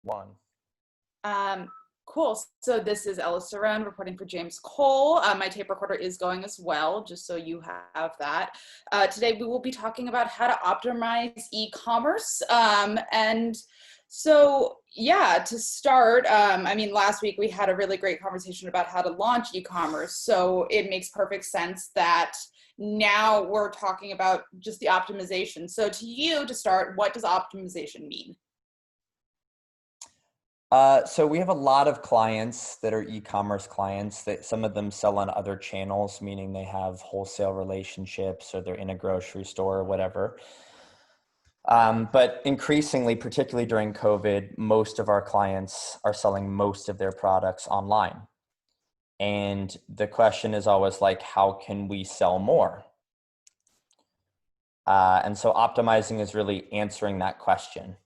One. Cool. So this is Ella Saran reporting for James Cole. My tape recorder is going as well, just so you have that. Today we will be talking about how to optimize e-commerce. And so, yeah, to start, I mean, last week we had a really great conversation about how to launch e-commerce. So it makes perfect sense that now we're talking about just the optimization. So to you, to start, what does optimization mean? So we have a lot of clients that are e-commerce clients that some of them sell on other channels, meaning they have wholesale relationships or they're in a grocery store or whatever. But increasingly, particularly during COVID, most of our clients are selling most of their products online. And the question is always like, how can we sell more? And so optimizing is really answering that question.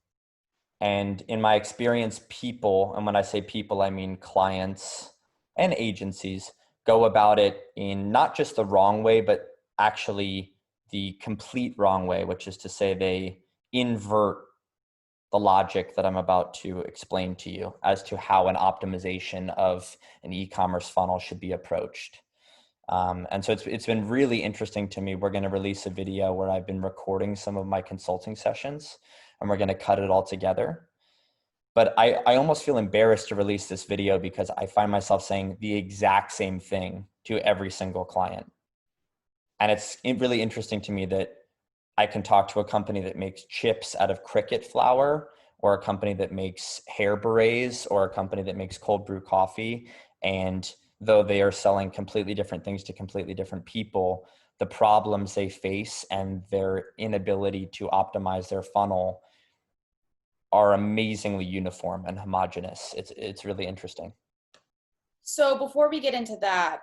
And in my experience, people, and when I say people, I mean clients and agencies, go about it in not just the wrong way, but actually the complete wrong way, which is to say they invert the logic that I'm about to explain to you as to how an optimization of an e-commerce funnel should be approached. And so it's been really interesting to me. We're going to release a video where I've been recording some of my consulting sessions, and we're going to cut it all together. But I almost feel embarrassed to release this video because I find myself saying the exact same thing to every single client. And it's really interesting to me that I can talk to a company that makes chips out of cricket flour, or a company that makes hair berets, or a company that makes cold brew coffee. And though they are selling completely different things to completely different people, the problems they face and their inability to optimize their funnel are amazingly uniform and homogenous. It's really interesting. So before we get into that,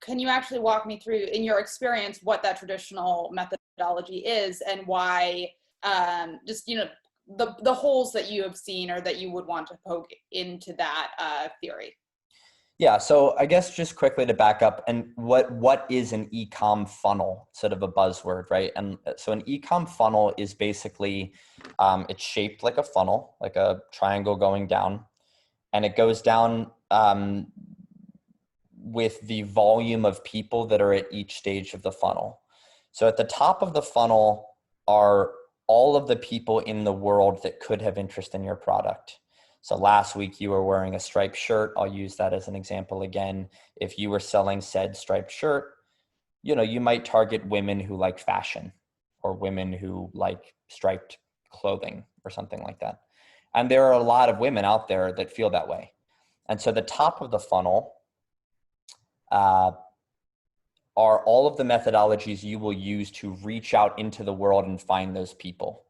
can you actually walk me through, in your experience, what that traditional methodology is and why, just, the holes that you have seen or that you would want to poke into that theory? Yeah, so I guess just quickly to back up, and what is an e-com funnel? Sort of a buzzword, right? And so an e-com funnel is basically, it's shaped like a funnel, like a triangle going down, and it goes down with the volume of people that are at each stage of the funnel. So at the top of the funnel are all of the people in the world that could have interest in your product. So last week you were wearing a striped shirt. I'll use that as an example again. If you were selling said striped shirt, you might target women who like fashion or women who like striped clothing or something like that. And there are a lot of women out there that feel that way. And so the top of the funnel are all of the methodologies you will use to reach out into the world and find those people.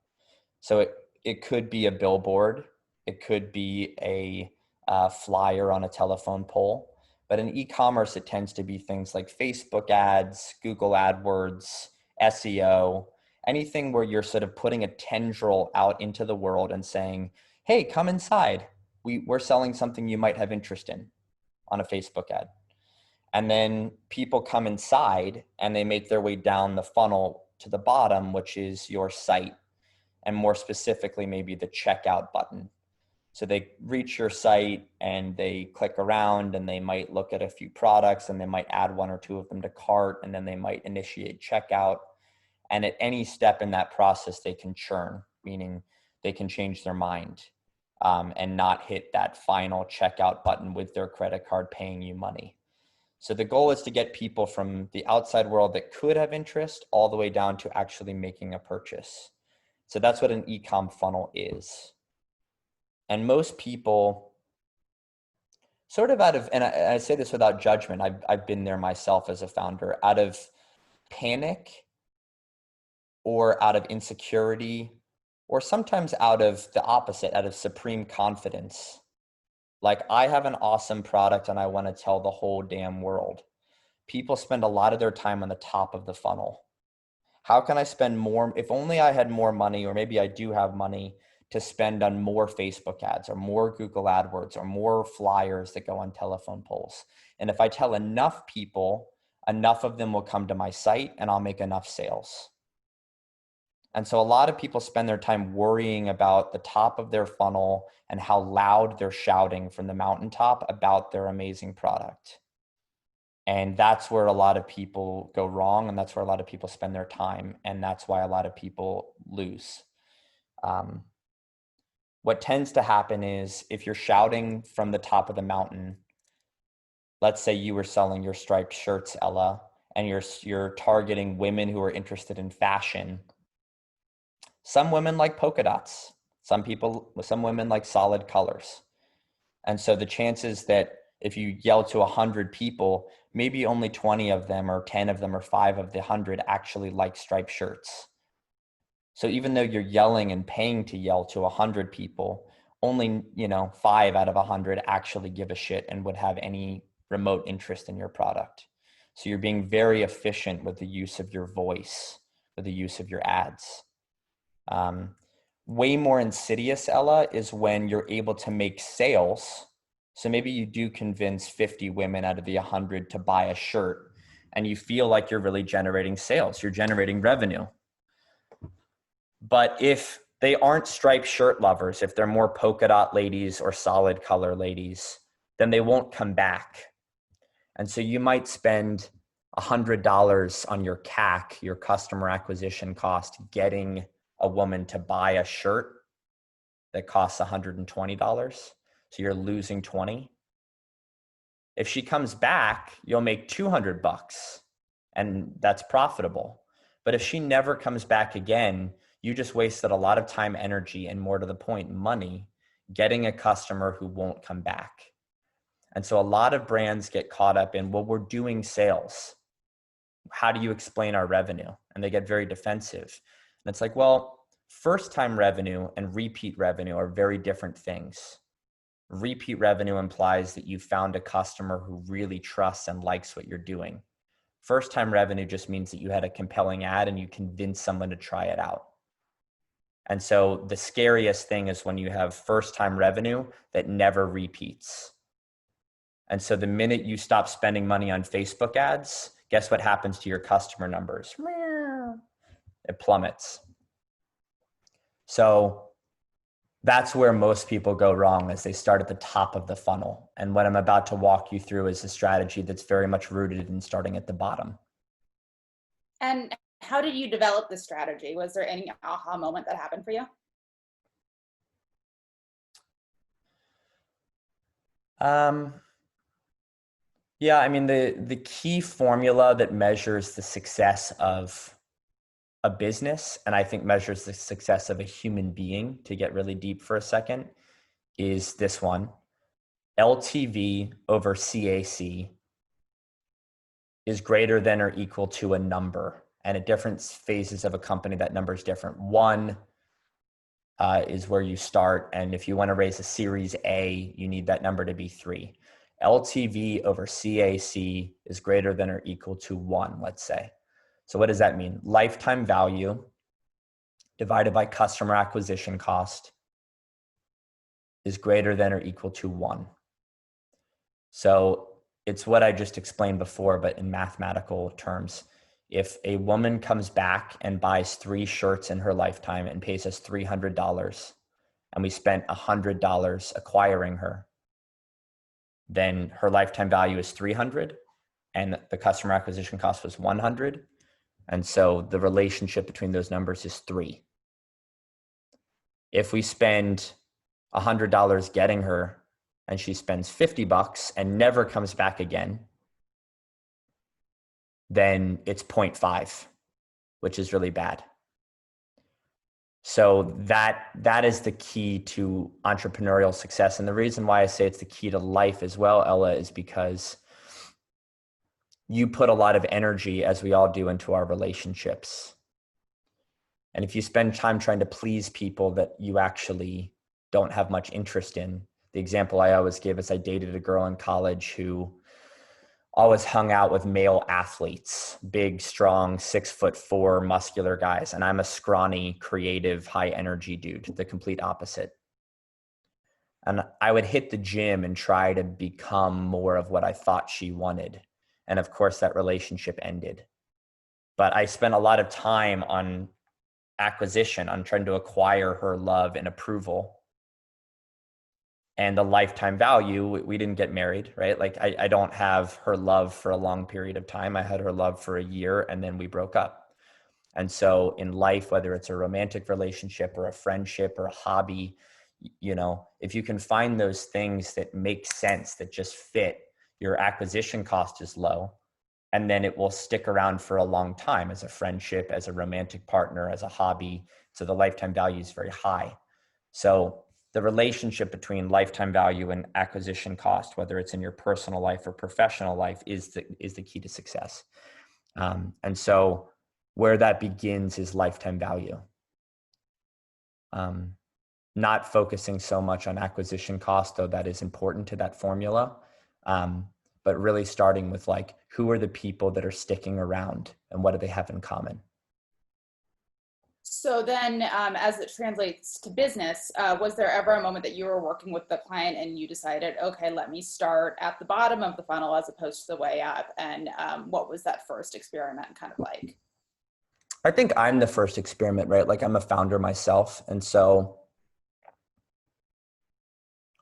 So it could be a billboard, it could be a flyer on a telephone pole, but in e-commerce, it tends to be things like Facebook ads, Google AdWords, SEO, anything where you're sort of putting a tendril out into the world and saying, hey, come inside. We're selling something you might have interest in on a Facebook ad. And then people come inside and they make their way down the funnel to the bottom, which is your site, and more specifically, maybe the checkout button. So they reach your site and they click around and they might look at a few products and they might add one or two of them to cart, and then they might initiate checkout. And at any step in that process, they can churn, meaning they can change their mind and not hit that final checkout button with their credit card paying you money. So the goal is to get people from the outside world that could have interest all the way down to actually making a purchase. So that's what an e-com funnel is. And most people sort of out of, and I say this without judgment, I've been there myself as a founder, out of panic or out of insecurity, or sometimes out of the opposite, out of supreme confidence. Like, I have an awesome product and I want to tell the whole damn world. People spend a lot of their time on the top of the funnel. How can I spend more? If only I had more money, or maybe I do have money to spend on more Facebook ads or more Google AdWords or more flyers that go on telephone poles. And if I tell enough people, enough of them will come to my site and I'll make enough sales. And so a lot of people spend their time worrying about the top of their funnel and how loud they're shouting from the mountaintop about their amazing product. And that's where a lot of people go wrong. And that's where a lot of people spend their time. And that's why a lot of people lose. What tends to happen is if you're shouting from the top of the mountain, let's say you were selling your striped shirts, Ella, and you're targeting women who are interested in fashion. Some women like polka dots. Some women like solid colors. And so the chances that if you yell to 100 people, maybe only 20 of them or 10 of them or 5 of the 100 actually like striped shirts. So even though you're yelling and paying to yell to 100 people, only 5 out of 100 actually give a shit and would have any remote interest in your product. So you're being very efficient with the use of your voice, with the use of your ads. Way more insidious, Ella, is when you're able to make sales. So maybe you do convince 50 women out of the 100 to buy a shirt and you feel like you're really generating sales, you're generating revenue. But if they aren't striped shirt lovers, if they're more polka dot ladies or solid color ladies, then they won't come back. And so you might spend $100 on your CAC, your customer acquisition cost, getting a woman to buy a shirt that costs $120. So you're losing 20. If she comes back, you'll make $200 and that's profitable. But if she never comes back again, you just wasted a lot of time, energy, and more to the point, money getting a customer who won't come back. And so a lot of brands get caught up in, well, we're doing sales. How do you explain our revenue? And they get very defensive. And it's like, well, first time revenue and repeat revenue are very different things. Repeat revenue implies that you found a customer who really trusts and likes what you're doing. First time revenue just means that you had a compelling ad and you convinced someone to try it out. And so the scariest thing is when you have first time revenue that never repeats. And so the minute you stop spending money on Facebook ads, guess what happens to your customer numbers? It plummets. So that's where most people go wrong, is they start at the top of the funnel. And what I'm about to walk you through is a strategy that's very much rooted in starting at the bottom. And how did you develop this strategy? Was there any aha moment that happened for you? Yeah, I mean, the key formula that measures the success of a business, and I think measures the success of a human being, to get really deep for a second, is this one. LTV over CAC is greater than or equal to a number. And at different phases of a company, that number is different. One is where you start. And if you want to raise a Series A, you need that number to be 3. LTV over CAC is greater than or equal to 1, let's say. So what does that mean? Lifetime value divided by customer acquisition cost is greater than or equal to 1. So it's what I just explained before, but in mathematical terms. If a woman comes back and buys 3 shirts in her lifetime and pays us $300, and we spent $100 acquiring her, then her lifetime value is 300 and the customer acquisition cost was 100. And so the relationship between those numbers is 3. If we spend $100 getting her and she spends $50 and never comes back again, then it's 0.5, which is really bad. So that is the key to entrepreneurial success. And the reason why I say it's the key to life as well, Ella, is because you put a lot of energy, as we all do, into our relationships. And if you spend time trying to please people that you actually don't have much interest in, the example I always give is I dated a girl in college who always hung out with male athletes, big, strong, 6'4" muscular guys. And I'm a scrawny, creative, high energy dude, the complete opposite. And I would hit the gym and try to become more of what I thought she wanted. And of course that relationship ended. But I spent a lot of time on acquisition. I'm trying to acquire her love and approval. And the lifetime value, we didn't get married, right? Like I don't have her love for a long period of time. I had her love for a year and then we broke up. And so in life, whether it's a romantic relationship or a friendship or a hobby, you know, if you can find those things that make sense, that just fit, your acquisition cost is low, and then it will stick around for a long time as a friendship, as a romantic partner, as a hobby. So the lifetime value is very high. So the relationship between lifetime value and acquisition cost, whether it's in your personal life or professional life, is the key to success. And so where that begins is lifetime value. Not focusing so much on acquisition cost, though that is important to that formula, but really starting with like, who are the people that are sticking around and what do they have in common? So then as it translates to business, was there ever a moment that you were working with the client and you decided, okay, let me start at the bottom of the funnel as opposed to the way up? And what was that first experiment kind of like? I think I'm the first experiment, right? Like I'm a founder myself. And so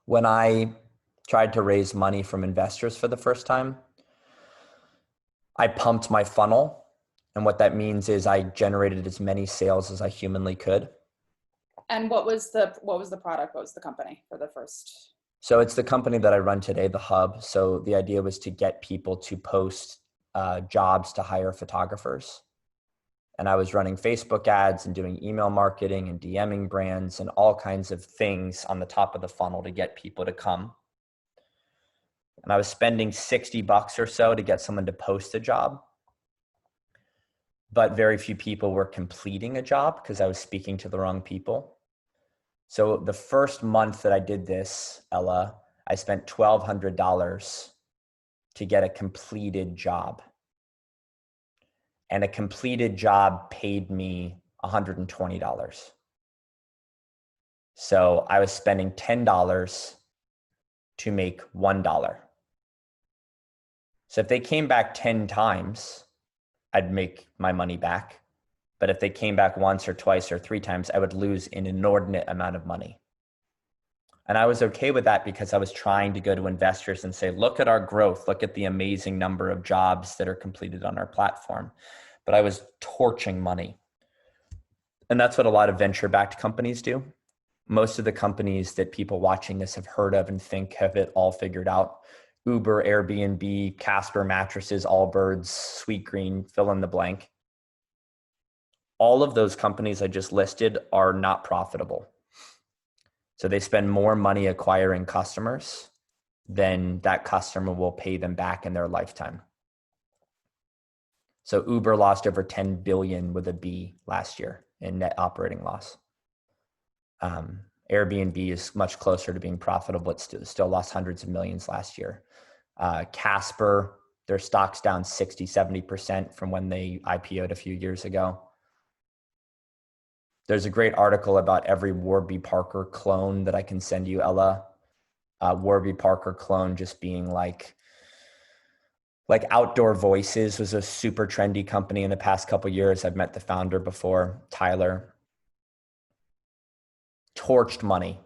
when I tried to raise money from investors for the first time, I pumped my funnel. And what that means is I generated as many sales as I humanly could. And what was the product? What was the company for the first? So it's the company that I run today, The Hub. So the idea was to get people to post jobs to hire photographers. And I was running Facebook ads and doing email marketing and DMing brands and all kinds of things on the top of the funnel to get people to come. And I was spending $60 or so to get someone to post a job. But very few people were completing a job because I was speaking to the wrong people. So the first month that I did this, Ella, I spent $1,200 to get a completed job. And a completed job paid me $120. So I was spending $10 to make $1. So if they came back 10 times, I'd make my money back. But if they came back once or twice or 3 times, I would lose an inordinate amount of money. And I was okay with that because I was trying to go to investors and say, look at our growth, look at the amazing number of jobs that are completed on our platform. But I was torching money. And that's what a lot of venture-backed companies do. Most of the companies that people watching this have heard of and think have it all figured out. Uber, Airbnb, Casper mattresses, Allbirds, Sweetgreen, fill in the blank. All of those companies I just listed are not profitable. So they spend more money acquiring customers than that customer will pay them back in their lifetime. So Uber lost over 10 billion with a B last year in net operating loss. Airbnb is much closer to being profitable. It still lost hundreds of millions last year. Casper, their stock's down 60, 70% from when they IPO'd a few years ago. There's a great article about every Warby Parker clone that I can send you, Ella. Warby Parker clone just being like Outdoor Voices was a super trendy company in the past couple of years. I've met the founder before, Tyler. Torched money,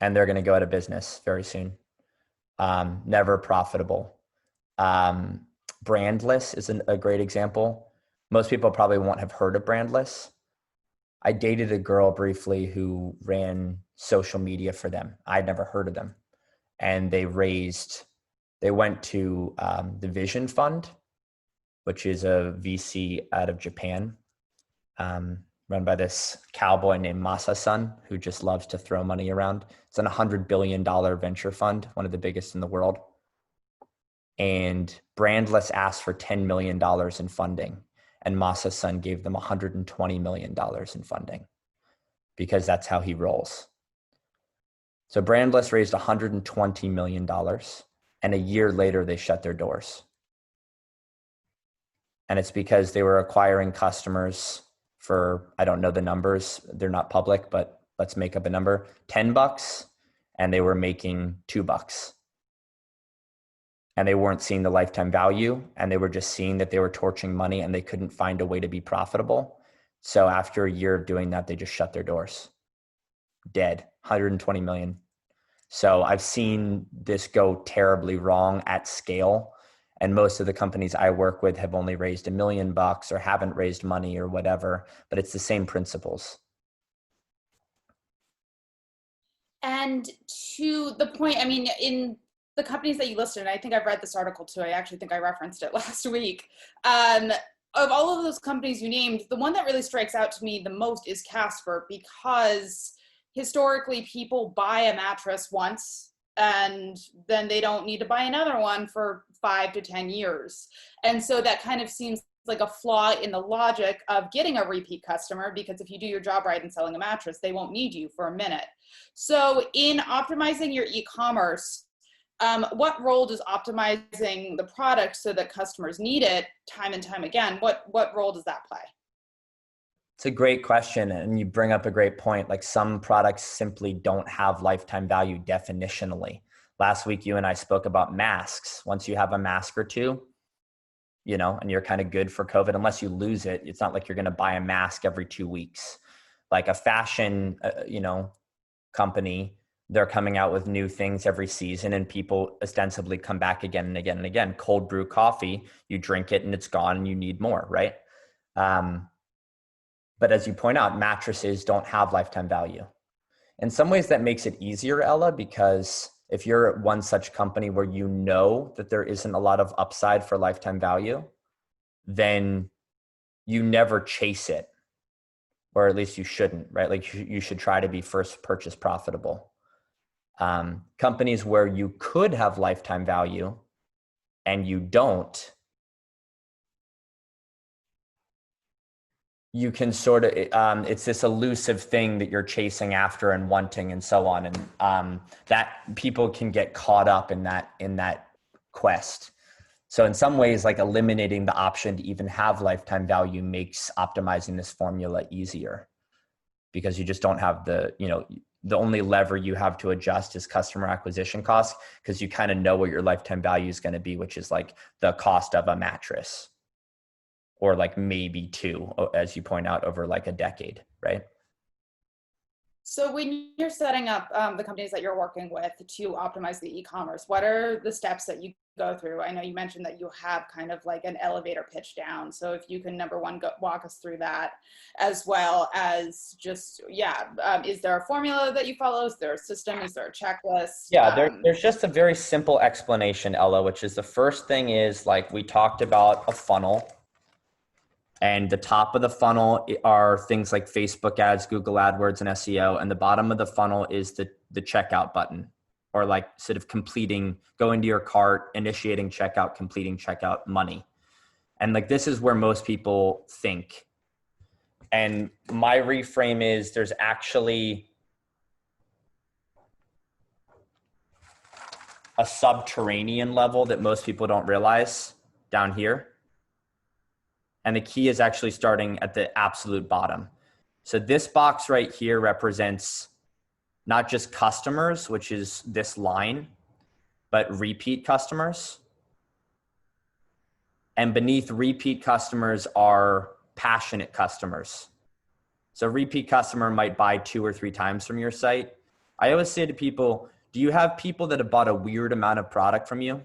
and they're going to go out of business very soon. Never profitable. Brandless is a great example. Most people probably won't have heard of Brandless. I dated a girl briefly who ran social media for them. I'd never heard of them. And they went to the Vision Fund, which is a VC out of Japan, run by this cowboy named Masa-san, who just loves to throw money around. It's an $100 billion venture fund, one of the biggest in the world. And Brandless asked for $10 million in funding. And Masa-san gave them $120 million in funding because that's how he rolls. So Brandless raised $120 million, and a year later they shut their doors. And it's because they were acquiring customers for, I don't know the numbers, they're not public, but let's make up a number, $10, and they were making $2. And they weren't seeing the lifetime value, and they were just seeing that they were torching money and they couldn't find a way to be profitable. So after a year of doing that, they just shut their doors. Dead. 120 million. So I've seen this go terribly wrong at scale. And most of the companies I work with have only raised $1 million or haven't raised money or whatever, but it's the same principles. And to the point, I mean, in the companies that you listed, and I think I've read this article too, I actually think I referenced it last week. Of all of those companies you named, the one that really strikes out to me the most is Casper, because historically people buy a mattress once and then they don't need to buy another one for 5 to 10 years. And so that kind of seems like a flaw in the logic of getting a repeat customer, because if you do your job right and selling a mattress, they won't need you for a minute. So in optimizing your e-commerce, what role does optimizing the product so that customers need it time and time again, what role does that play? It's a great question. And you bring up a great point. Like some products simply don't have lifetime value definitionally. Last week, you and I spoke about masks. Once you have a mask or two, and you're kind of good for COVID, unless you lose it, it's not like you're going to buy a mask every 2 weeks. Like a fashion, company, they're coming out with new things every season and people ostensibly come back again and again and again. Cold brew coffee, you drink it and it's gone and you need more, right? But as you point out, mattresses don't have lifetime value. In some ways that makes it easier, Ella, because if you're at one such company where you know that there isn't a lot of upside for lifetime value, then you never chase it, or at least you shouldn't, right? Like you should try to be first purchase profitable. Companies where you could have lifetime value and you don't, you can sort of, it's this elusive thing that you're chasing after and wanting and so on. And that people can get caught up in that quest. So in some ways, like eliminating the option to even have lifetime value makes optimizing this formula easier, because you just don't have the only lever you have to adjust is customer acquisition costs, because you kind of know what your lifetime value is going to be, which is like the cost of a mattress, or like maybe two, as you point out, over like a decade, right? So when you're setting up the companies that you're working with to optimize the e-commerce, what are the steps that you go through? I know you mentioned that you have kind of like an elevator pitch down. So if you can, number one, walk us through that, as well as just, is there a formula that you follow? Is there a system? Is there a checklist? Yeah, there's just a very simple explanation, Ella, which is the first thing is, like we talked about, a funnel. And the top of the funnel are things like Facebook ads, Google AdWords, and SEO. And the bottom of the funnel is the checkout button, or like sort of go into your cart, initiating checkout, completing checkout, money. And like, this is where most people think. And my reframe is there's actually a subterranean level that most people don't realize down here. And the key is actually starting at the absolute bottom. So this box right here represents not just customers, which is this line, but repeat customers. And beneath repeat customers are passionate customers. So repeat customer might buy 2 or 3 times from your site. I always say to people, do you have people that have bought a weird amount of product from you?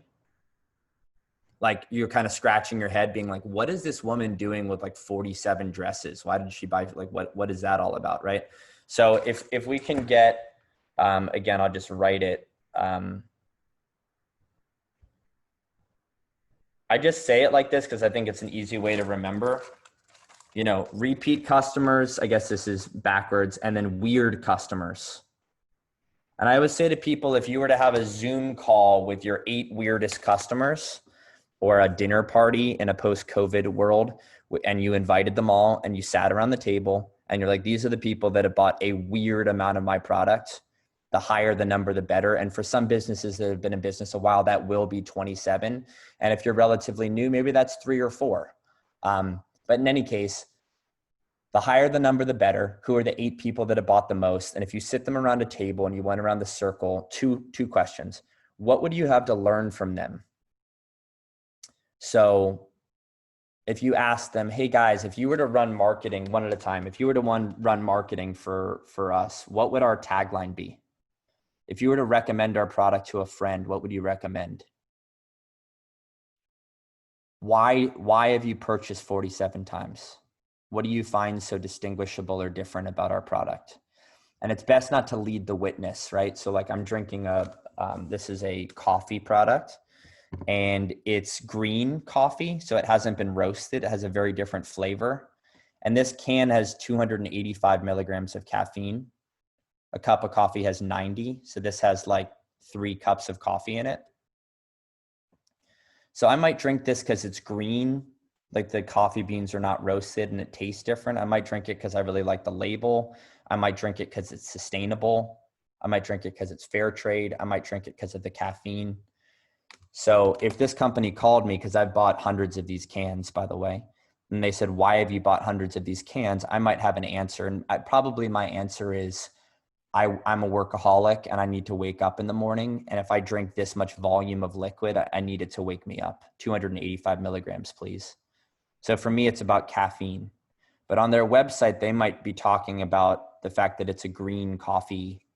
Like you're kind of scratching your head being like, what is this woman doing with like 47 dresses? Why did she buy, like, what is that all about? Right. So if we can get, again, I'll just write it. I just say it like this because I think it's an easy way to remember, repeat customers, I guess this is backwards, and then weird customers. And I always say to people, if you were to have a Zoom call with your 8 weirdest customers, or a dinner party in a post-COVID world, and you invited them all and you sat around the table and you're like, these are the people that have bought a weird amount of my product, the higher the number, the better. And for some businesses that have been in business a while, that will be 27. And if you're relatively new, maybe that's 3 or 4. But in any case, the higher the number, the better. Who are the 8 people that have bought the most? And if you sit them around a table and you went around the circle, two questions. What would you have to learn from them? So if you ask them, hey guys, if you were to run marketing one at a time, if you were to run marketing for us, what would our tagline be? If you were to recommend our product to a friend, what would you recommend? Why have you purchased 47 times? What do you find so distinguishable or different about our product? And it's best not to lead the witness, right? So like I'm drinking this is a coffee product and it's green coffee. So it hasn't been roasted. It has a very different flavor. And this can has 285 milligrams of caffeine. A cup of coffee has 90. So this has like 3 cups of coffee in it. So I might drink this because it's green, like the coffee beans are not roasted and it tastes different. I might drink it because I really like the label. I might drink it because it's sustainable. I might drink it because it's fair trade. I might drink it because of the caffeine. So if this company called me, because I've bought hundreds of these cans, by the way, and they said, why have you bought hundreds of these cans? I might have an answer. And probably my answer is, I'm a workaholic and I need to wake up in the morning. And if I drink this much volume of liquid, I need it to wake me up. 285 milligrams, please. So for me, it's about caffeine. But on their website, they might be talking about the fact that it's a green coffee.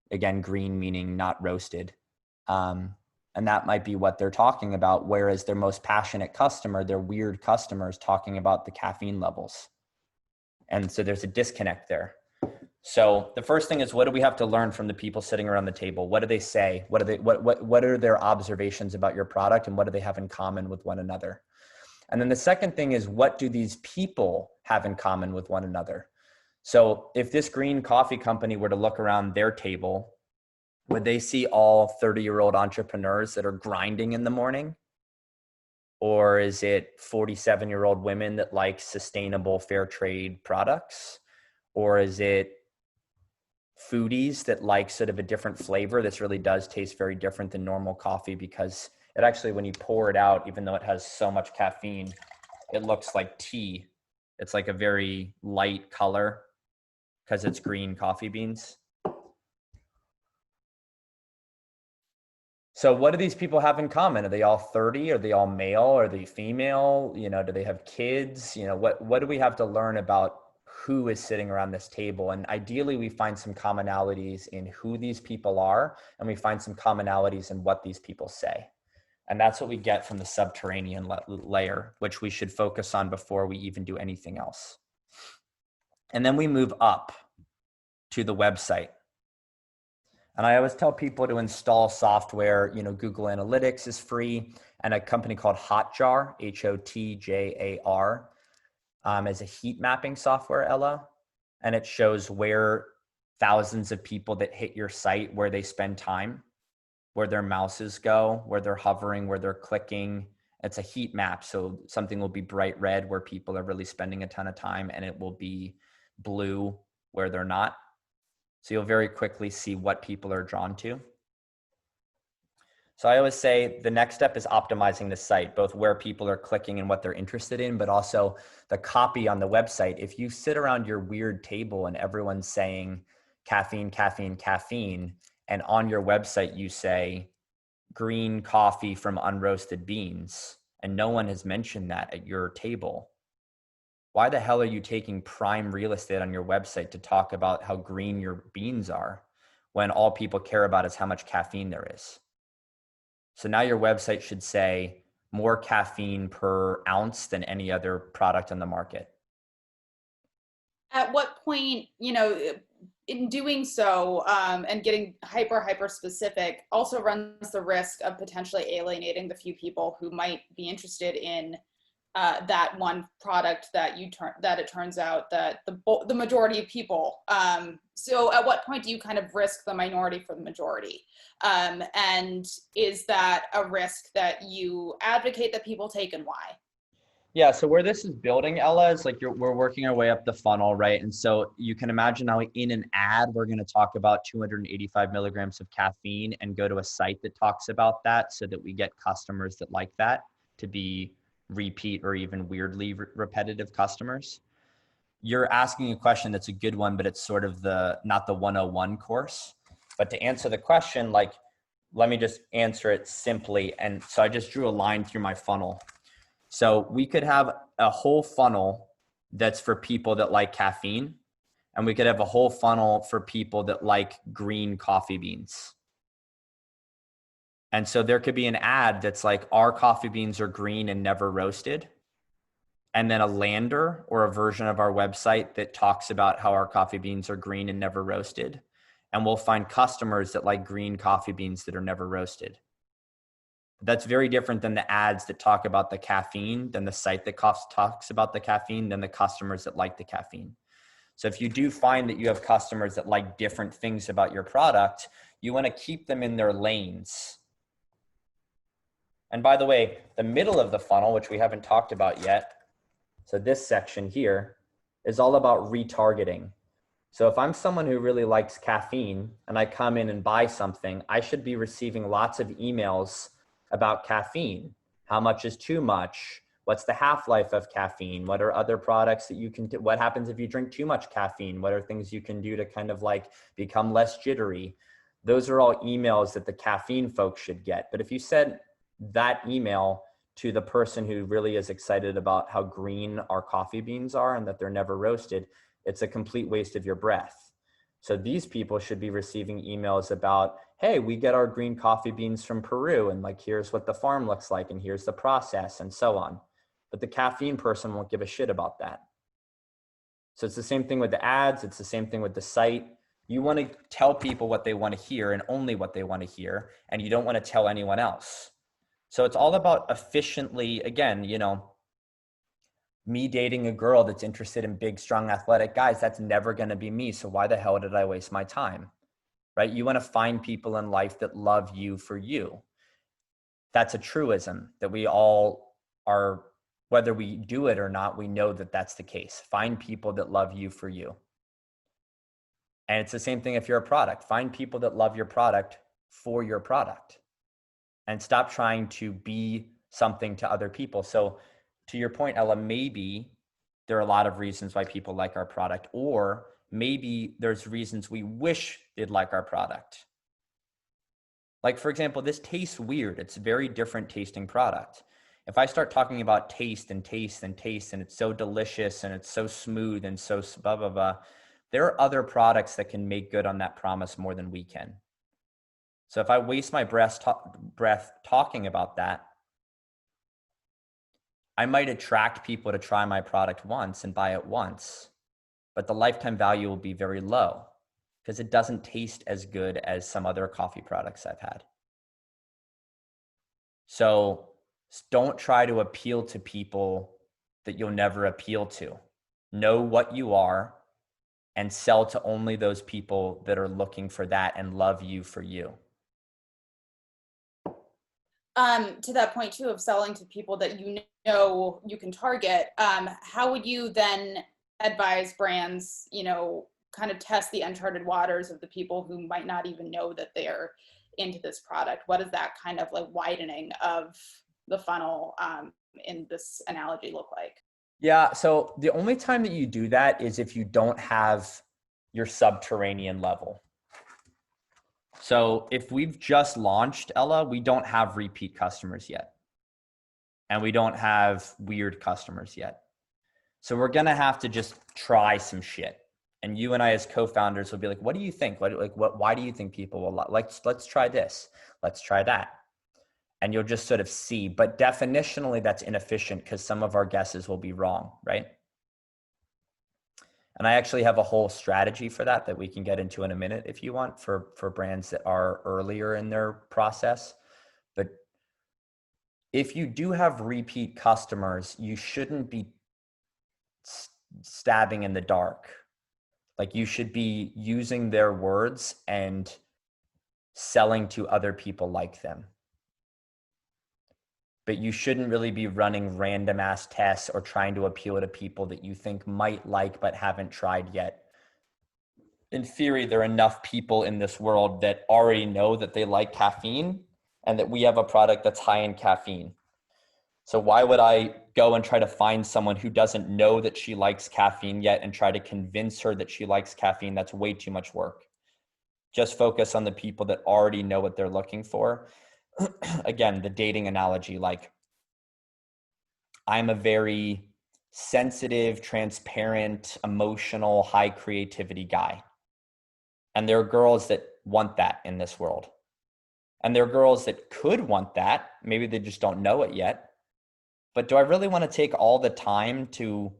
Again, green meaning not roasted. And that might be what they're talking about. Whereas their most passionate customer, their weird customers talking about the caffeine levels. And so there's a disconnect there. So the first thing is, what do we have to learn from the people sitting around the table? What do they say? What are their observations about your product, and what do they have in common with one another? And then the second thing is, what do these people have in common with one another? So if this green coffee company were to look around their table, would they see all 30-year-old entrepreneurs that are grinding in the morning? Or is it 47-year-old women that like sustainable fair trade products? Or is it foodies that like sort of a different flavor? This really does taste very different than normal coffee, because it actually, when you pour it out, even though it has so much caffeine, it looks like tea. It's like a very light color because it's green coffee beans. So what do these people have in common? Are they all 30? Are they all male? Are they female? You know, do they have kids? You know, what do we have to learn about who is sitting around this table? And ideally, we find some commonalities in who these people are, and we find some commonalities in what these people say. And that's what we get from the subterranean layer, which we should focus on before we even do anything else. And then we move up to the website. And I always tell people to install software. You know, Google Analytics is free, and a company called Hotjar, Hotjar, is a heat mapping software, Ella. And it shows where thousands of people that hit your site, where they spend time, where their mouses go, where they're hovering, where they're clicking. It's a heat map. So something will be bright red where people are really spending a ton of time, and it will be blue where they're not. So you'll very quickly see what people are drawn to. So I always say the next step is optimizing the site, both where people are clicking and what they're interested in, but also the copy on the website. If you sit around your weird table and everyone's saying caffeine, caffeine, caffeine, and on your website you say green coffee from unroasted beans, and no one has mentioned that at your table, why the hell are you taking prime real estate on your website to talk about how green your beans are when all people care about is how much caffeine there is? So now your website should say more caffeine per ounce than any other product on the market. At what point, you know, in doing so, and getting hyper specific also runs the risk of potentially alienating the few people who might be interested in that one product that it turns out that the majority of people. So at what point do you kind of risk the minority for the majority? And is that a risk that you advocate that people take, and why? Yeah, so where this is building, Ella, is like we're working our way up the funnel, right? And so you can imagine how in an ad, we're going to talk about 285 milligrams of caffeine and go to a site that talks about that, so that we get customers that like that to be repeat or even weirdly repetitive customers. You're asking a question that's a good one, but it's sort of not the 101 course. But to answer the question, like, let me just answer it simply. And so I just drew a line through my funnel. So we could have a whole funnel that's for people that like caffeine, and we could have a whole funnel for people that like green coffee beans. And so there could be an ad that's like, our coffee beans are green and never roasted. And then a lander or a version of our website that talks about how our coffee beans are green and never roasted. And we'll find customers that like green coffee beans that are never roasted. That's very different than the ads that talk about the caffeine, than the site that talks about the caffeine, than the customers that like the caffeine. So if you do find that you have customers that like different things about your product, you want to keep them in their lanes. And by the way, the middle of the funnel, which we haven't talked about yet, so this section here, is all about retargeting. So if I'm someone who really likes caffeine and I come in and buy something, I should be receiving lots of emails about caffeine. How much is too much? What's the half-life of caffeine? What are other products that you can do? What happens if you drink too much caffeine? What are things you can do to kind of like become less jittery? Those are all emails that the caffeine folks should get. But if you send that email to the person who really is excited about how green our coffee beans are and that they're never roasted, it's a complete waste of your breath. So these people should be receiving emails about, hey, we get our green coffee beans from Peru, and like, here's what the farm looks like, and here's the process, and so on. But the caffeine person won't give a shit about that. So it's the same thing with the ads. It's the same thing with the site. You want to tell people what they want to hear and only what they want to hear, and you don't want to tell anyone else. So it's all about efficiently, again, you know, me dating a girl that's interested in big, strong, athletic guys, that's never going to be me. So why the hell did I waste my time? Right? You want to find people in life that love you for you. That's a truism that we all are, whether we do it or not, we know that that's the case. Find people that love you for you. And it's the same thing if you're a product. Find people that love your product for your product. And stop trying to be something to other people. So to your point, Ella, maybe there are a lot of reasons why people like our product, or maybe there's reasons we wish they'd like our product. Like, for example, this tastes weird. It's a very different tasting product. If I start talking about taste and taste and taste, and it's so delicious and it's so smooth and so blah, blah, blah, there are other products that can make good on that promise more than we can. So if I waste my breath talking about that, I might attract people to try my product once and buy it once, but the lifetime value will be very low because it doesn't taste as good as some other coffee products I've had. So don't try to appeal to people that you'll never appeal to. Know what you are and sell to only those people that are looking for that and love you for you. To that point too of selling to people that you know you can target, how would you then advise brands, you know, kind of test the uncharted waters of the people who might not even know that they're into this product? What does that kind of like widening of the funnel in this analogy look like? Yeah, so the only time that you do that is if you don't have your subterranean level. So if we've just launched, Ella, we don't have repeat customers yet. And we don't have weird customers yet. So we're going to have to just try some shit. And you and I as co-founders will be like, what do you think? Why do you think people will like, let's try this. Let's try that. And you'll just sort of see, but definitionally that's inefficient because some of our guesses will be wrong, right? And I actually have a whole strategy for that we can get into in a minute if you want for brands that are earlier in their process. But if you do have repeat customers, you shouldn't be stabbing in the dark. Like you should be using their words and selling to other people like them. But you shouldn't really be running random ass tests or trying to appeal to people that you think might like but haven't tried yet. In theory, there are enough people in this world that already know that they like caffeine and that we have a product that's high in caffeine. So why would I go and try to find someone who doesn't know that she likes caffeine yet and try to convince her that she likes caffeine? That's way too much work. Just focus on the people that already know what they're looking for. Again, the dating analogy, like I'm a very sensitive, transparent, emotional, high creativity guy. And there are girls that want that in this world. And there are girls that could want that. Maybe they just don't know it yet. But do I really want to take all the time to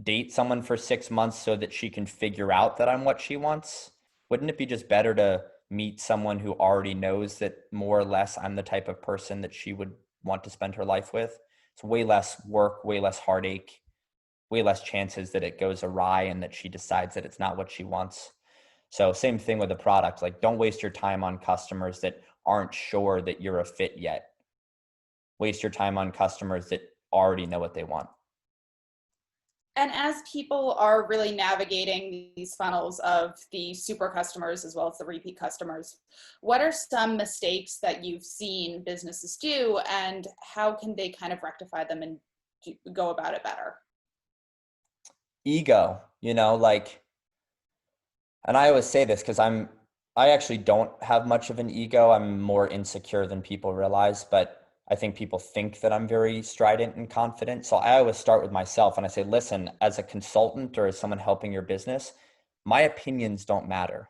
date someone for 6 months so that she can figure out that I'm what she wants? Wouldn't it be just better to meet someone who already knows that more or less I'm the type of person that she would want to spend her life with? It's way less work, way less heartache, way less chances that it goes awry and that she decides that it's not what she wants. So same thing with the product. Like, don't waste your time on customers that aren't sure that you're a fit yet. Waste your time on customers that already know what they want. And as people are really navigating these funnels of the super customers as well as the repeat customers, what are some mistakes that you've seen businesses do, and how can they kind of rectify them and go about it better? Ego, like, and I always say this because I actually don't have much of an ego. I'm more insecure than people realize, but I think people think that I'm very strident and confident. So I always start with myself and I say, listen, as a consultant or as someone helping your business, my opinions don't matter.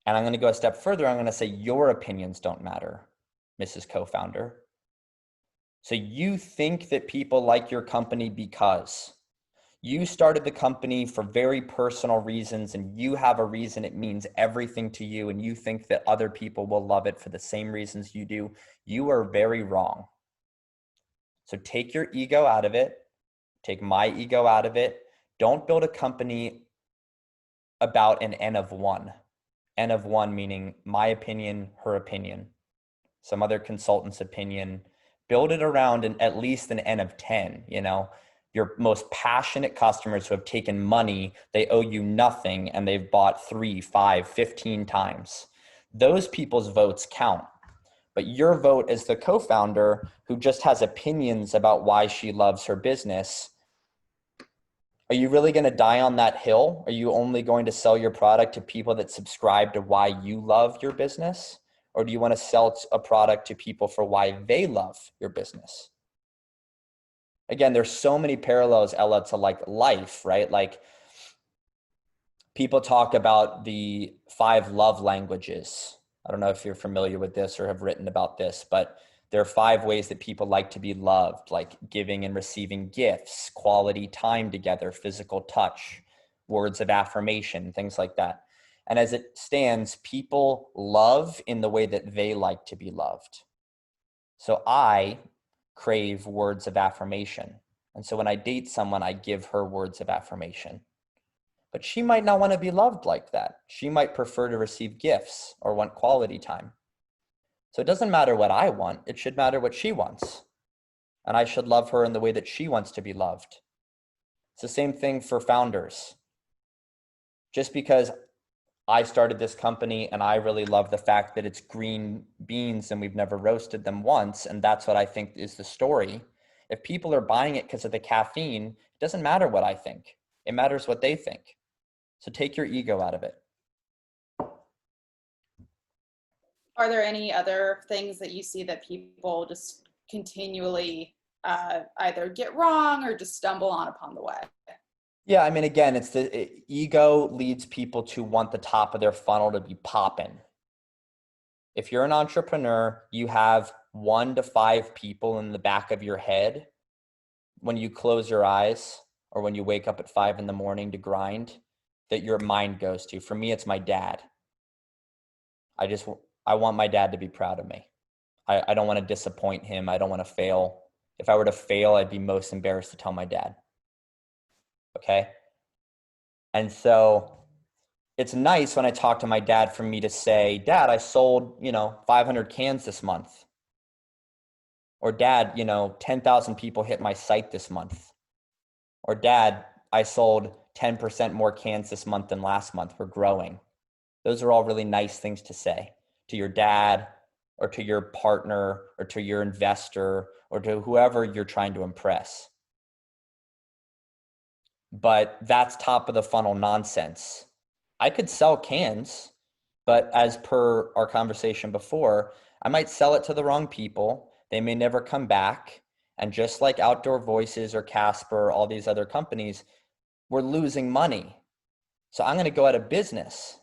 And I'm going to go a step further. I'm going to say your opinions don't matter, Mrs. Co-founder. So you think that people like your company because you started the company for very personal reasons and you have a reason it means everything to you and you think that other people will love it for the same reasons you do. You are very wrong. So take your ego out of it. Take my ego out of it. Don't build a company about an N of one. N of one meaning my opinion, her opinion, some other consultant's opinion. Build it around at least an N of 10, your most passionate customers who have taken money, they owe you nothing, and they've bought 3, 5, 15 times. Those people's votes count. But your vote as the co-founder who just has opinions about why she loves her business, are you really going to die on that hill? Are you only going to sell your product to people that subscribe to why you love your business? Or do you want to sell a product to people for why they love your business? Again, there's so many parallels, Ella, to like life, right? Like people talk about the 5 love languages. I don't know if you're familiar with this or have written about this, but there are 5 ways that people like to be loved, like giving and receiving gifts, quality time together, physical touch, words of affirmation, things like that. And as it stands, people love in the way that they like to be loved. So I crave words of affirmation. And so when I date someone, I give her words of affirmation. But she might not want to be loved like that. She might prefer to receive gifts or want quality time. So it doesn't matter what I want. It should matter what she wants. And I should love her in the way that she wants to be loved. It's the same thing for founders. Just because I started this company and I really love the fact that it's green beans and we've never roasted them once, and that's what I think is the story. If people are buying it because of the caffeine, it doesn't matter what I think. It matters what they think. So take your ego out of it. Are there any other things that you see that people just continually either get wrong or just stumble on upon the way? Yeah, I mean, again, it's the ego leads people to want the top of their funnel to be popping. If you're an entrepreneur, you have 1 to 5 people in the back of your head when you close your eyes or when you wake up at 5 in the morning to grind that your mind goes to. For me, it's my dad. I want my dad to be proud of me. I don't want to disappoint him. I don't want to fail. If I were to fail, I'd be most embarrassed to tell my dad. Okay? And so it's nice when I talk to my dad for me to say, Dad, I sold, 500 cans this month. Or Dad, 10,000 people hit my site this month. Or Dad, I sold 10% more cans this month than last month. We're growing. Those are all really nice things to say to your dad or to your partner or to your investor or to whoever you're trying to impress. But that's top of the funnel nonsense. I could sell cans, but as per our conversation before, I might sell it to the wrong people. They may never come back. And just like Outdoor Voices or Casper, all these other companies, we're losing money. So I'm going to go out of business.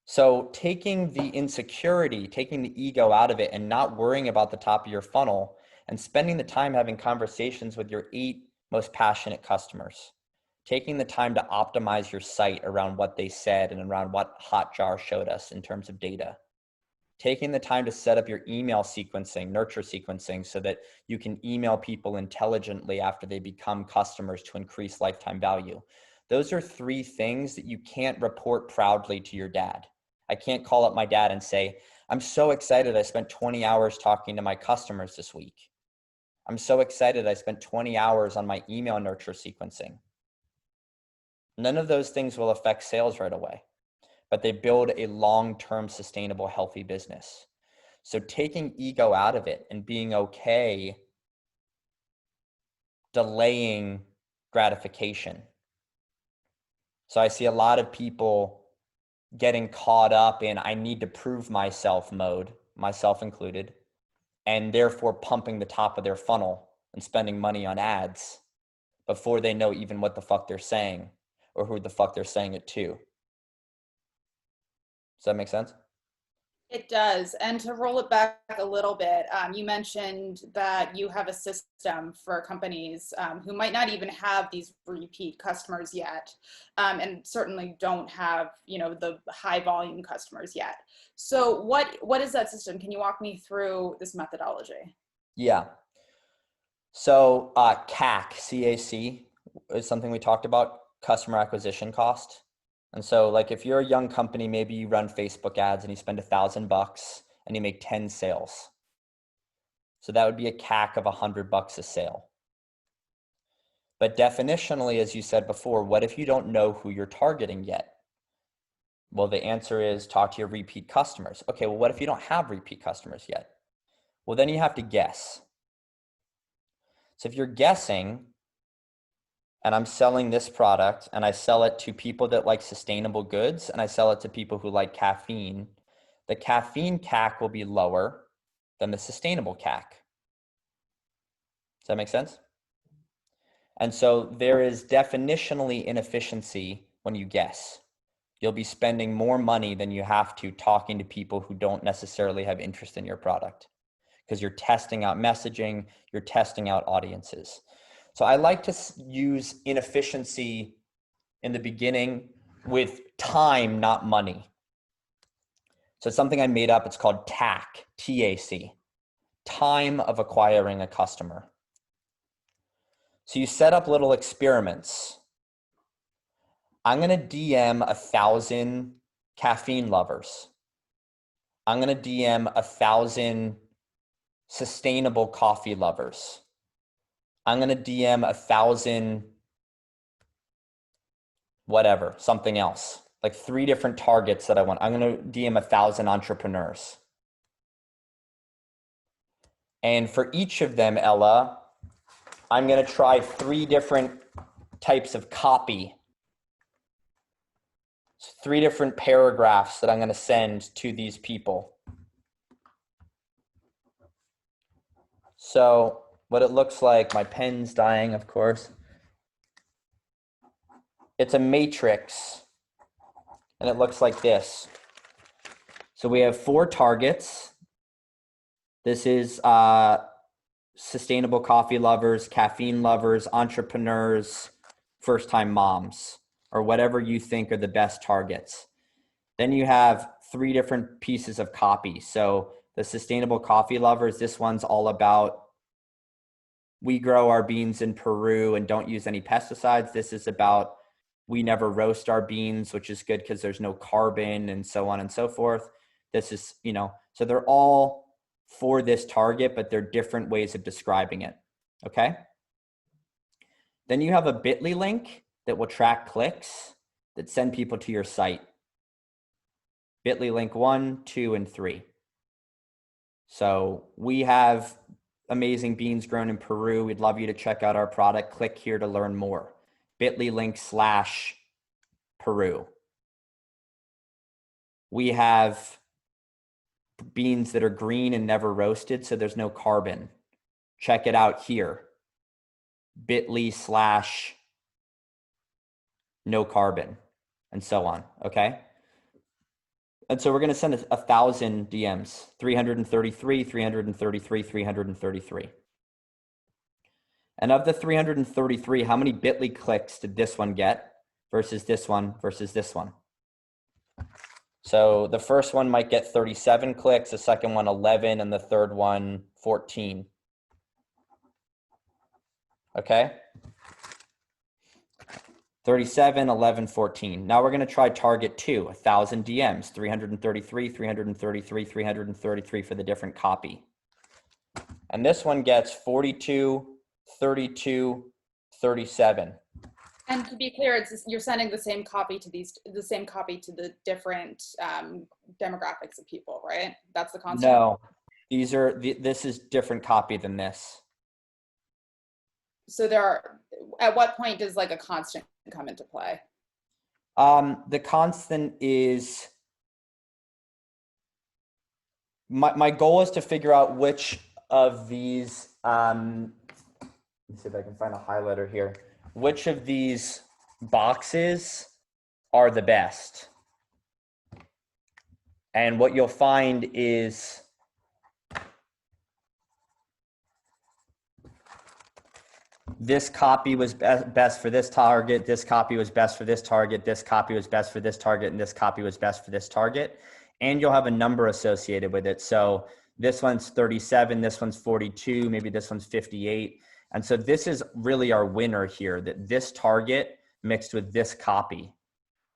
So taking the insecurity, taking the ego out of it and not worrying about the top of your funnel and spending the time having conversations with your 8 most passionate customers, taking the time to optimize your site around what they said and around what Hotjar showed us in terms of data, taking the time to set up your email sequencing, nurture sequencing, so that you can email people intelligently after they become customers to increase lifetime value. Those are 3 things that you can't report proudly to your dad. I can't call up my dad and say, I'm so excited I spent 20 hours talking to my customers this week. I'm so excited I spent 20 hours on my email nurture sequencing. None of those things will affect sales right away, but they build a long-term sustainable, healthy business. So taking ego out of it and being okay delaying gratification. So I see a lot of people getting caught up in I need to prove myself mode, myself included, and therefore pumping the top of their funnel and spending money on ads before they know even what the fuck they're saying or who the fuck they're saying it to. Does that make sense? It does. And to roll it back a little bit, you mentioned that you have a system for companies who might not even have these repeat customers yet, and certainly don't have, the high volume customers yet. So what is that system? Can you walk me through this methodology? Yeah. So CAC is something we talked about, customer acquisition cost. And so like if you're a young company, maybe you run Facebook ads and you spend $1,000 and you make 10 sales. So that would be a CAC of $100 a sale. But definitionally, as you said before, what if you don't know who you're targeting yet? Well, the answer is talk to your repeat customers. Okay, well, what if you don't have repeat customers yet? Well, then you have to guess. So if you're guessing, and I'm selling this product and I sell it to people that like sustainable goods and I sell it to people who like caffeine, the caffeine CAC will be lower than the sustainable CAC. Does that make sense? And so there is definitionally inefficiency when you guess. You'll be spending more money than you have to talking to people who don't necessarily have interest in your product because you're testing out messaging, you're testing out audiences. So I like to use inefficiency in the beginning with time, not money. So it's something I made up. It's called TAC, T-A-C, time of acquiring a customer. So you set up little experiments. I'm going to DM 1,000 caffeine lovers. I'm going to DM 1,000 sustainable coffee lovers. I'm going to DM 1,000 whatever, something else, like 3 different targets that I want. I'm going to DM 1,000 entrepreneurs. And for each of them, Ella, I'm going to try 3 different types of copy. 3 different paragraphs that I'm going to send to these people. So what it looks like, my pen's dying, of course. It's a matrix, and it looks like this. So we have 4 targets. This is sustainable coffee lovers, caffeine lovers, entrepreneurs, first-time moms, or whatever you think are the best targets. Then you have 3 different pieces of copy. So the sustainable coffee lovers, this one's all about we grow our beans in Peru and don't use any pesticides. This is about we never roast our beans, which is good because there's no carbon and so on and so forth. This is, so they're all for this target, but they're different ways of describing it. Okay. Then you have a bit.ly link that will track clicks that send people to your site. Bit.ly link 1, 2, and 3. So we have amazing beans grown in Peru. We'd love you to check out our product. Click here to learn more. Bit.ly link / Peru. We have beans that are green and never roasted, so there's no carbon. check it out here, bit.ly/no carbon, and so on, okay? And so we're going to send 1,000 DMs, 333, 333, 333. And of the 333, how many bit.ly clicks did this one get versus this one versus this one? So the first one might get 37 clicks, the second one 11, and the third one 14. Okay? 37, 11, 14. Now we're going to try target 2, 1,000 DMs, 333, 333, 333 for the different copy. And this one gets 42, 32, 37. And to be clear, you're sending the same copy to the different demographics of people, right? That's the concept. No, this is different copy than this. So at what point does like a constant come into play? The constant is, my goal is to figure out which of these, let me see if I can find a highlighter here. Which of these boxes are the best? And what you'll find is this copy was best for this target, this copy was best for this target, this copy was best for this target, and this copy was best for this target. And you'll have a number associated with it. So this one's 37, this one's 42, maybe this one's 58. And so this is really our winner here, that this target mixed with this copy.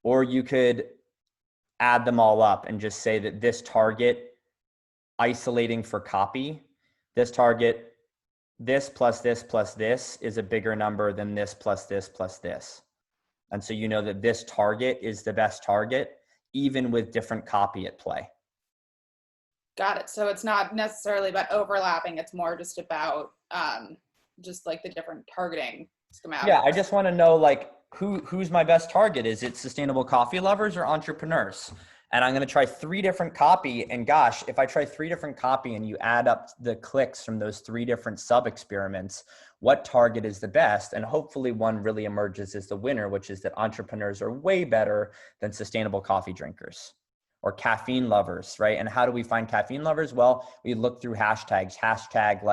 Or you could add them all up and just say that this target isolating for copy, this target, this plus this plus this is a bigger number than this plus this plus this. And so you know that this target is the best target, even with different copy at play. Got it. So it's not necessarily about overlapping. It's more just about just like the different targeting schematics. Yeah, I just want to know like who's my best target? Is it sustainable coffee lovers or entrepreneurs? And I'm going to try 3 different copy. And gosh, if I try 3 different copy and you add up the clicks from those 3 different sub experiments, what target is the best? And hopefully one really emerges as the winner, which is that entrepreneurs are way better than sustainable coffee drinkers or caffeine lovers, right? And how do we find caffeine lovers? Well, we look through hashtags, hashtag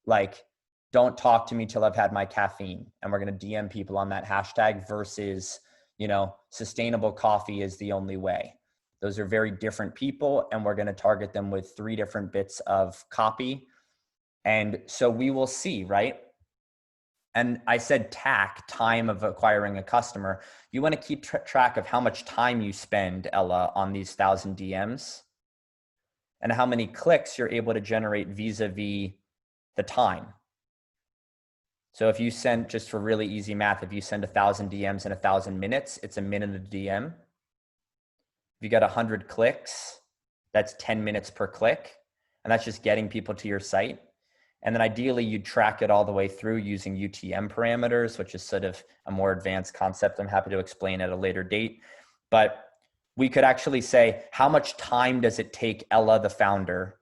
like don't talk to me till I've had my caffeine. And we're going to DM people on that hashtag versus, you know, sustainable coffee is the only way. Those are very different people, and we're going to target them with 3 different bits of copy. And so we will see, right? And I said TAC, time of acquiring a customer. You want to keep track of how much time you spend, Ella, on these 1,000 DMs and how many clicks you're able to generate vis-a-vis the time. So if you send, just for really easy math, if you send 1,000 DMs in 1,000 minutes, it's a minute a DM. If you got 100 clicks, that's 10 minutes per click. And that's just getting people to your site. And then ideally you'd track it all the way through using UTM parameters, which is sort of a more advanced concept. I'm happy to explain at a later date. But we could actually say, how much time does it take Ella, the founder,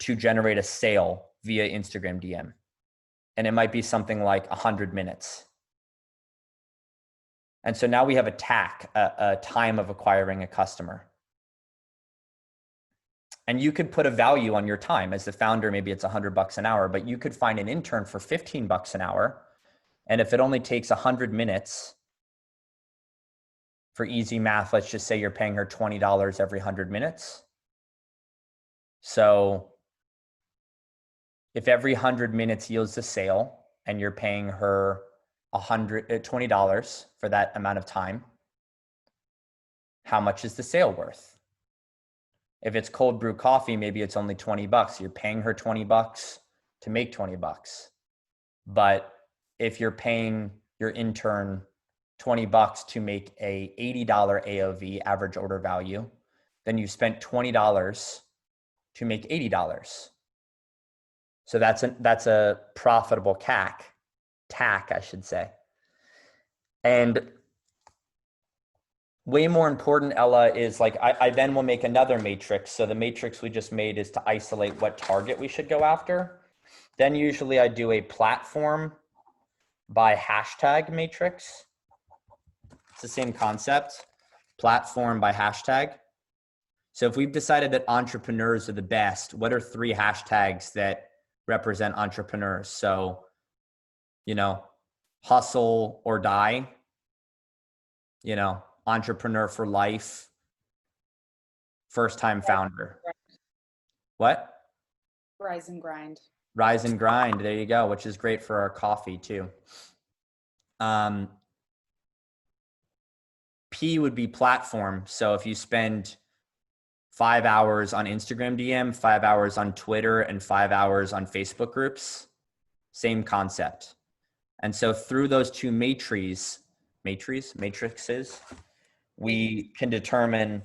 to generate a sale via Instagram DM? And it might be something like 100 minutes. And so now we have a TAC, a time of acquiring a customer. And you could put a value on your time as the founder. Maybe it's $100 an hour, but you could find an intern for $15 an hour. And if it only takes 100 minutes, for easy math, let's just say you're paying her $20 every 100 minutes. So if every 100 minutes yields a sale and you're paying her $20 for that amount of time, how much is the sale worth? If it's cold brew coffee, maybe it's only $20. You're paying her $20 to make $20. But if you're paying your intern $20 to make a $80 AOV, average order value, then you spent $20 to make $80. So that's a profitable TAC, I should say. And way more important, Ella, is like, I then will make another matrix. So the matrix we just made is to isolate what target we should go after. Then usually I do a platform by hashtag matrix. It's the same concept, platform by hashtag. So if we've decided that entrepreneurs are the best, what are 3 hashtags that represent entrepreneurs? So, hustle or die, entrepreneur for life, first time founder. What? Rise and grind. Rise and grind. There you go, which is great for our coffee too. P would be platform. So if you spend 5 hours on Instagram DM, 5 hours on Twitter, and 5 hours on Facebook groups, same concept. And so through those 2 matrices, we can determine,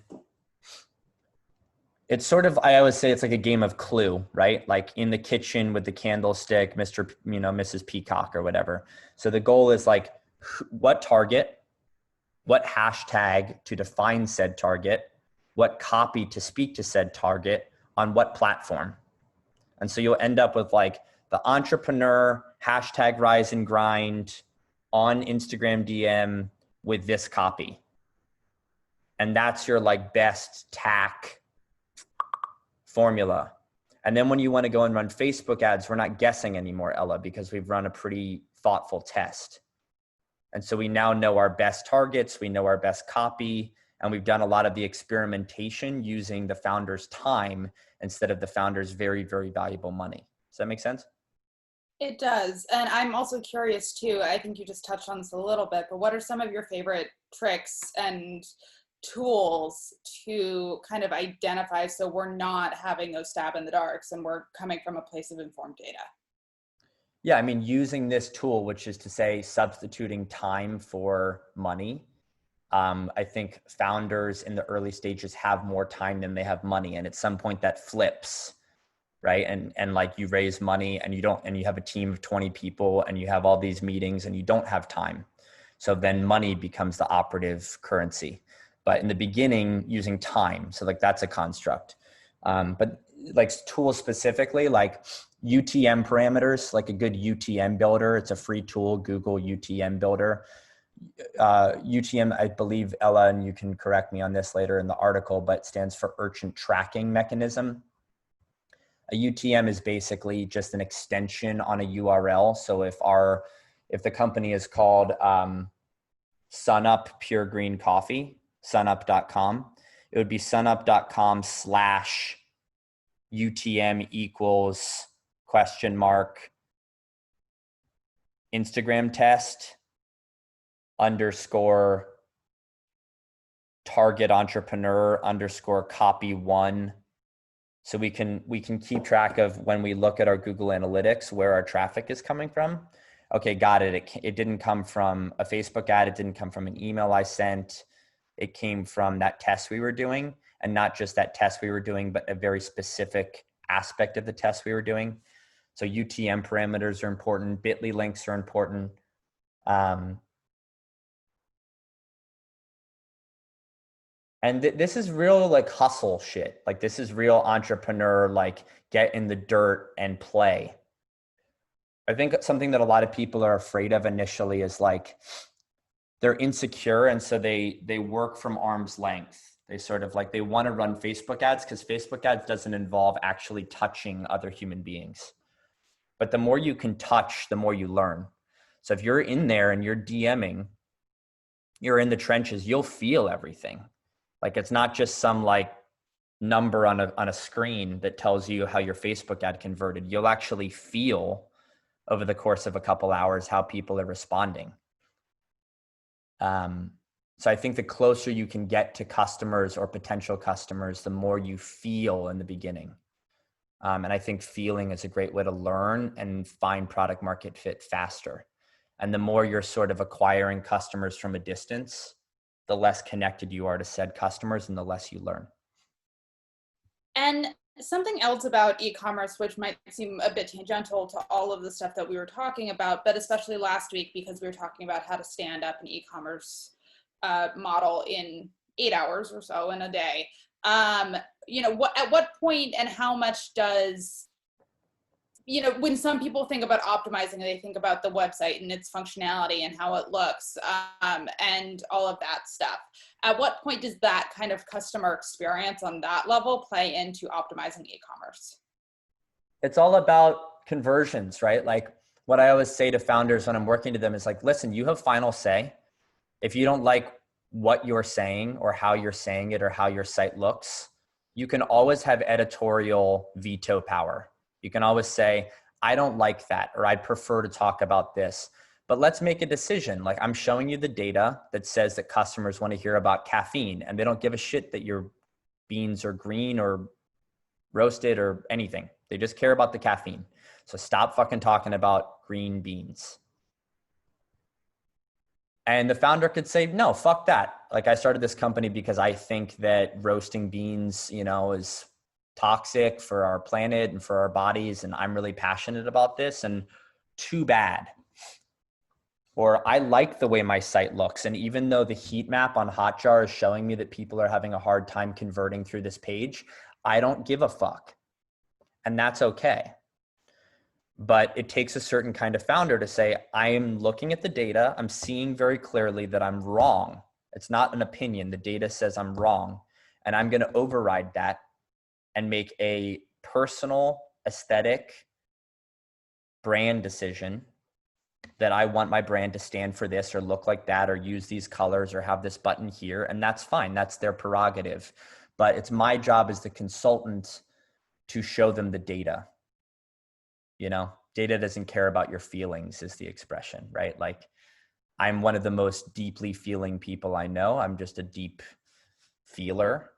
it's sort of, I always say it's like a game of Clue, right? Like in the kitchen with the candlestick, Mrs. Peacock or whatever. So the goal is like, what target, what hashtag to define said target, what copy to speak to said target on what platform. And so you'll end up with like the entrepreneur hashtag rise and grind on Instagram DM with this copy. And that's your like best tack formula. And then when you want to go and run Facebook ads, we're not guessing anymore, Ella, because we've run a pretty thoughtful test. And so we now know our best targets, we know our best copy, and we've done a lot of the experimentation using the founder's time instead of the founder's very, very valuable money. Does that make sense? It does. And I'm also curious too, I think you just touched on this a little bit, but what are some of your favorite tricks and tools to kind of identify so we're not having those stab in the darks and we're coming from a place of informed data? Yeah, I mean, using this tool, which is to say substituting time for money. I think founders in the early stages have more time than they have money. And at some point that flips, right? And like you raise money and you have a team of 20 people and you have all these meetings and you don't have time. So then money becomes the operative currency. But in the beginning, using time. So like that's a construct. But like tools specifically, like UTM parameters, like a good UTM builder. It's a free tool, Google UTM builder. UTM, I believe, Ella, and you can correct me on this later in the article, but stands for Urgent Tracking Mechanism. A UTM is basically just an extension on a URL. So if the company is called Sunup Pure Green Coffee, sunup.com, it would be sunup.com/UTM equals Instagram test _ target entrepreneur _ copy 1. So we can keep track of when we look at our Google Analytics where our traffic is coming from. Okay, got it. It didn't come from a Facebook ad. It didn't come from an email I sent. It came from that test we were doing, and not just that test we were doing, but a very specific aspect of the test we were doing. So UTM parameters are important. Bitly links are important. And this is real like hustle shit. Like this is real entrepreneur, like get in the dirt and play. I think something that a lot of people are afraid of initially is like they're insecure. And so they work from arm's length. They sort of like, they want to run Facebook ads because Facebook ads doesn't involve actually touching other human beings. But the more you can touch, the more you learn. So if you're in there and you're DMing, you're in the trenches, you'll feel everything. Like it's not just some like number on a screen that tells you how your Facebook ad converted. You'll actually feel over the course of a couple hours how people are responding. So I think the closer you can get to customers or potential customers, the more you feel in the beginning. And I think feeling is a great way to learn and find product market fit faster. And the more you're sort of acquiring customers from a distance, the less connected you are to said customers and the less you learn. And something else about e-commerce, which might seem a bit tangential to all of the stuff that we were talking about, but especially last week because we were talking about how to stand up an e-commerce model in 8 hours or so in a day. At what point and how much does when some people think about optimizing, they think about the website and its functionality and how it looks, and all of that stuff. At what point does that kind of customer experience on that level play into optimizing e-commerce? It's all about conversions, right? Like what I always say to founders when I'm working to them is like, listen, you have final say. If you don't like what you're saying or how you're saying it or how your site looks, you can always have editorial veto power. You can always say, I don't like that, or I'd prefer to talk about this. But let's make a decision. Like, I'm showing you the data that says that customers want to hear about caffeine and they don't give a shit that your beans are green or roasted or anything. They just care about the caffeine. So stop fucking talking about green beans. And the founder could say, no, fuck that. Like, I started this company because I think that roasting beans, is toxic for our planet and for our bodies. And I'm really passionate about this, and too bad. Or I like the way my site looks. And even though the heat map on Hotjar is showing me that people are having a hard time converting through this page, I don't give a fuck. And that's okay. But it takes a certain kind of founder to say, I am looking at the data. I'm seeing very clearly that I'm wrong. It's not an opinion. The data says I'm wrong. And I'm going to override that and make a personal aesthetic brand decision that I want my brand to stand for this or look like that or use these colors or have this button here. And that's fine. That's their prerogative. But it's my job as the consultant to show them the data. Data doesn't care about your feelings is the expression, right? Like, I'm one of the most deeply feeling people I know. I'm just a deep feeler,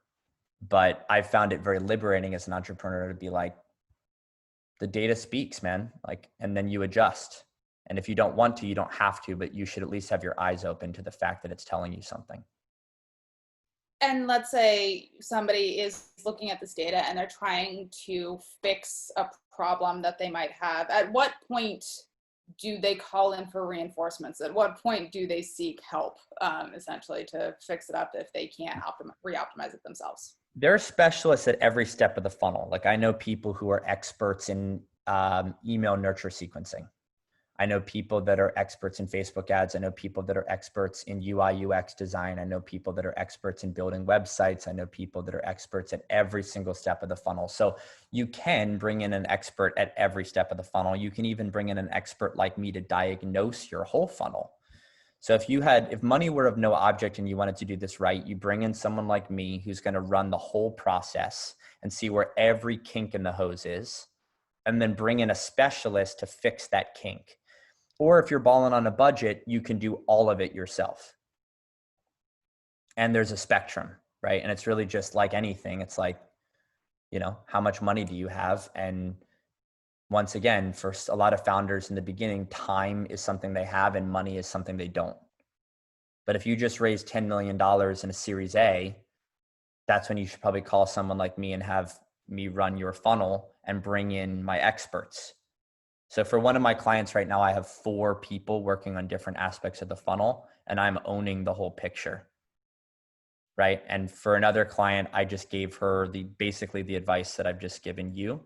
but I found it very liberating as an entrepreneur to be like, the data speaks, man. Like, and then you adjust. And if you don't want to, you don't have to, but you should at least have your eyes open to the fact that it's telling you something. And let's say somebody is looking at this data and they're trying to fix a problem that they might have. At what point do they call in for reinforcements? At what point do they seek help, essentially, to fix it up if they can't re-optimize it themselves? There are specialists at every step of the funnel. Like, I know people who are experts in email nurture sequencing. I know people that are experts in Facebook ads. I know people that are experts in UI UX design. I know people that are experts in building websites. I know people that are experts at every single step of the funnel. So you can bring in an expert at every step of the funnel. You can even bring in an expert like me to diagnose your whole funnel. So if money were of no object and you wanted to do this right, you bring in someone like me who's going to run the whole process and see where every kink in the hose is, and then bring in a specialist to fix that kink. Or if you're balling on a budget, you can do all of it yourself. And there's a spectrum, right? And it's really just like anything. It's like, how much money do you have? And once again, for a lot of founders in the beginning, time is something they have and money is something they don't. But if you just raise $10 million in a Series A, that's when you should probably call someone like me and have me run your funnel and bring in my experts. So for one of my clients right now, I have 4 people working on different aspects of the funnel, and I'm owning the whole picture, right? And for another client, I just gave her basically the advice that I've just given you,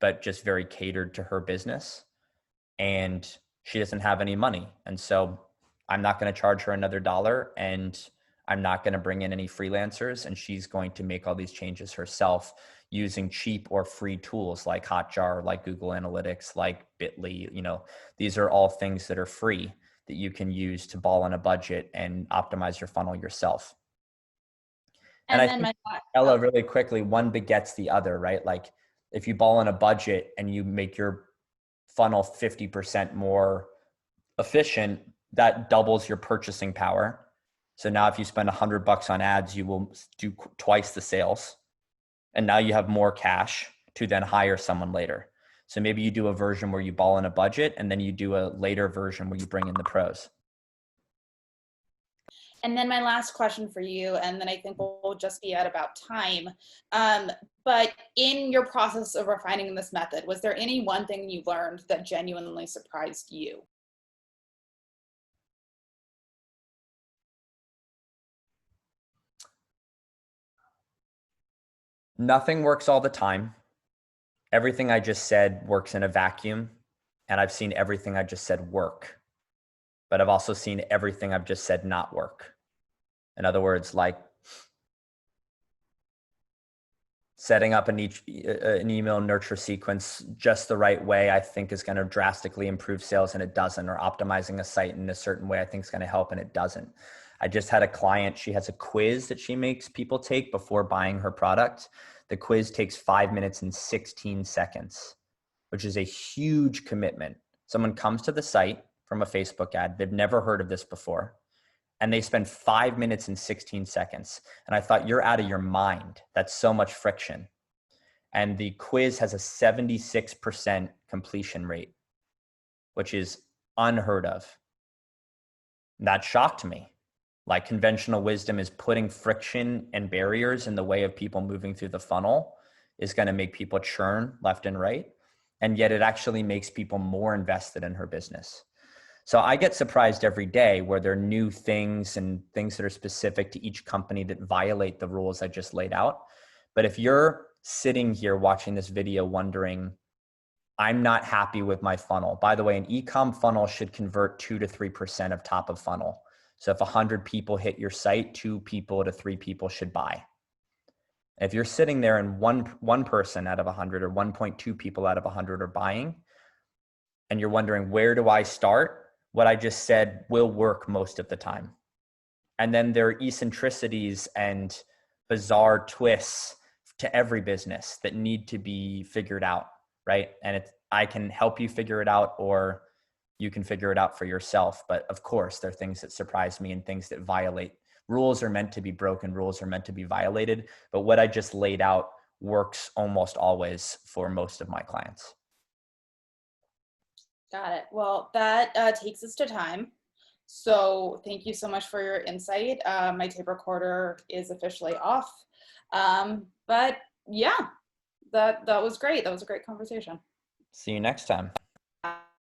but just very catered to her business. And she doesn't have any money. And so I'm not going to charge her another dollar, and I'm not going to bring in any freelancers, and she's going to make all these changes herself using cheap or free tools like Hotjar, like Google Analytics, like Bitly. These are all things that are free that you can use to ball on a budget and optimize your funnel yourself. And I think, Ella, really quickly, one begets the other, right? Like, if you ball on a budget and you make your funnel 50% more efficient, that doubles your purchasing power. So now if you spend $100 on ads, you will do twice the sales. And now you have more cash to then hire someone later. So maybe you do a version where you ball in a budget, and then you do a later version where you bring in the pros. And then my last question for you, and then I think we'll just be at about time. But in your process of refining this method, was there any one thing you learned that genuinely surprised you? Nothing works all the time. everything I just said works in a vacuum, and I've seen everything I just said work, but I've also seen everything I've just said not work. In other words, like setting up an email nurture sequence just the right way, I think is going to drastically improve sales, and it doesn't. Or optimizing a site in a certain way, I think is going to help, and it doesn't. I just had a client, she has a quiz that she makes people take before buying her product. The quiz takes 5 minutes and 16 seconds, which is a huge commitment. Someone comes to the site from a Facebook ad, they've never heard of this before, and they spend 5 minutes and 16 seconds. And I thought, you're out of your mind. That's so much friction. And the quiz has a 76% completion rate, which is unheard of. That shocked me. Like, conventional wisdom is putting friction and barriers in the way of people moving through the funnel is going to make people churn left and right. And yet it actually makes people more invested in her business. So I get surprised every day where there are new things and things that are specific to each company that violate the rules I just laid out. But if you're sitting here watching this video wondering, I'm not happy with my funnel. By the way, an e-com funnel should convert 2 to 3% of top of funnel. So if 100 people hit your site, 2 people to 3 people should buy. If you're sitting there and one person out of 100 or 1.2 people out of 100 are buying, and you're wondering, where do I start? What I just said will work most of the time. And then there are eccentricities and bizarre twists to every business that need to be figured out, right? And I can help you figure it out, or you can figure it out for yourself. But of course, there are things that surprise me and things that violate. Rules are meant to be broken. Rules are meant to be violated. But what I just laid out works almost always for most of my clients. Got it. Well, that takes us to time. So thank you so much for your insight. My tape recorder is officially off. But yeah, that was great. That was a great conversation. See you next time.